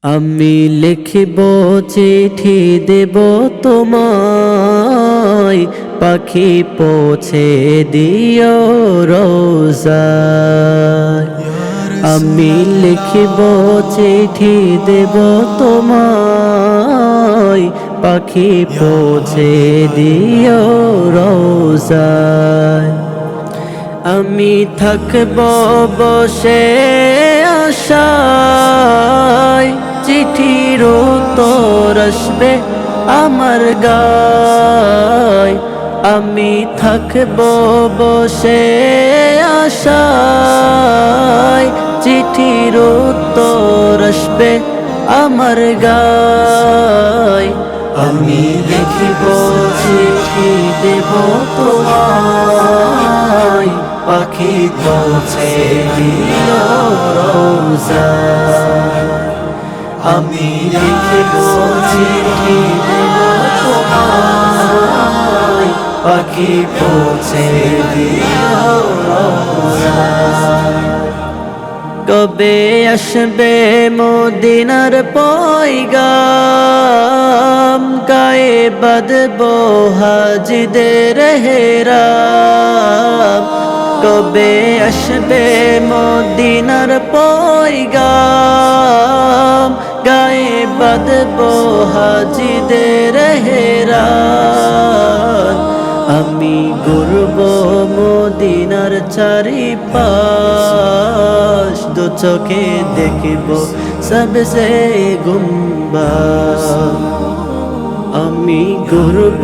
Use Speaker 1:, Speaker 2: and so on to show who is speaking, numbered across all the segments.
Speaker 1: আমি লিখিব চিঠি দেব তোমায়, পাখি পৌঁছে দিও রোজায়। আমি লিখিব চিঠি দেব তোমায়, পাখি পৌঁছে দিও রোজায়। আমি থাকব বসে আশায়, চিঠির উত্তর আসবে আমার গায়। আমি থাকব বসে আশায়, চিঠির উত্তর আসবে আমার গায়। আমি লিখিব চিঠি দেব তোমায়, পাখি পৌঁছে দিও রোজায়। আমি লিখিব চিঠি দেব তোমায়, পাখি পৌঁছে দিও রোজায়। কবে আসবে মদিনার পয়গাম, গায়ে বাঁধব হাজিদের হেরাম। কবে আসবে মদিনার পয়গাম, গায়ে বাঁধব হাজিদের হেরাম। আমি ঘুরব মদিনার চারিপাশ, দু চোখে দেখব সবসে গুম্বাদ। আমি ঘুরব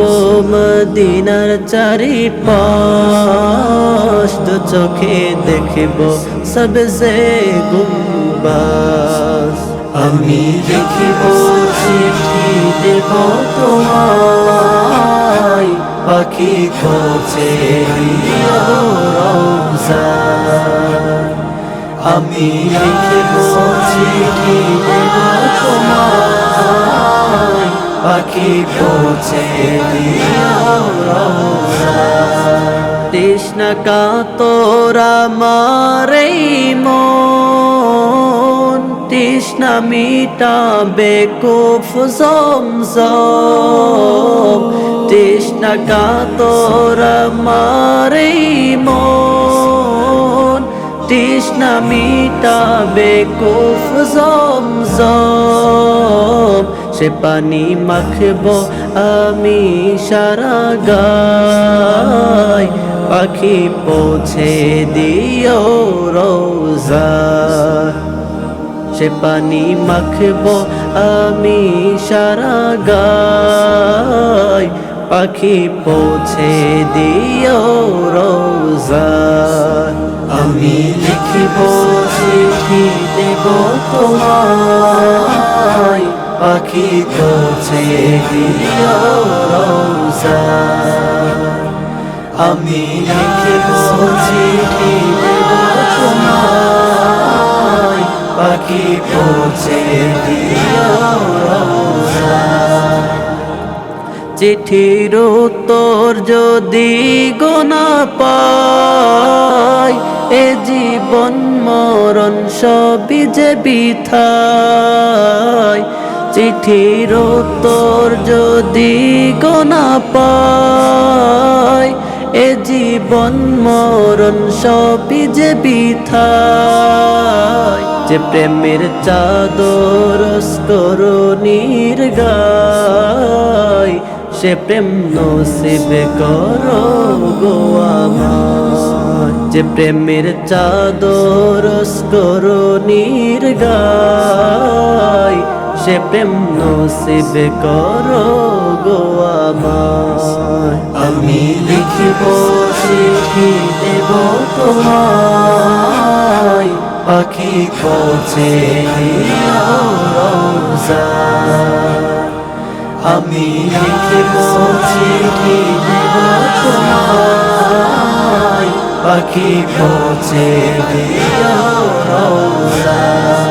Speaker 1: মদিনার চারিপাশ, দু চোখে দেখব সবসে গুম্বাদ। আমি লিখিব চিঠি দেব তোমায়, পাখি পৌঁছে দিও রোজায়। আমি লিখিব চিঠি দেব তোমায়, পাখি পৌঁছে দিও রোজায়। তৃষ্ণা কাতর আমার এই মন, তৃষ্ণা মিটাবে কুফ জমজম। তৃষ্ণা কাতর আমার এই মন, তৃষ্ণা মিটাবে কুফ জমজম। সে পানি মাখব আমি সারা গায়, পাখি পৌঁছে দিও রোজায়। সে পানি মাখব আমি সারা গায়, পাখি পৌঁছে দিও রোজায়। আমি লিখিব চিঠি দেব তোমায়, পাখি পৌঁছে দিও রোজায়। আমি লিখিব চিঠি দেব তোমায়, পাখি পৌঁছে দিও রোজায়। চিঠির উত্তর যদি গোনা পাই, এ জীবন মরণ সবই যে বৃথায়। চিঠির উত্তর যদি গোনা পাই, এ জীবন মরণ সবই যে বৃথায়। যে প্রেমের চাদর করুণীর গায়, সে প্রেম নসিব করো গো আমায়। যে প্রেমের চাদর করুণীর গায়, সে প্রেম নসিব করো গো আমায়। আমি লিখিব চিঠি দেব তোমায়, পাখি পৌঁছে দিও রোজায়। আমি লিখিব চিঠি দেব তোমায়, পাখি পৌঁছে দিও রোজায়।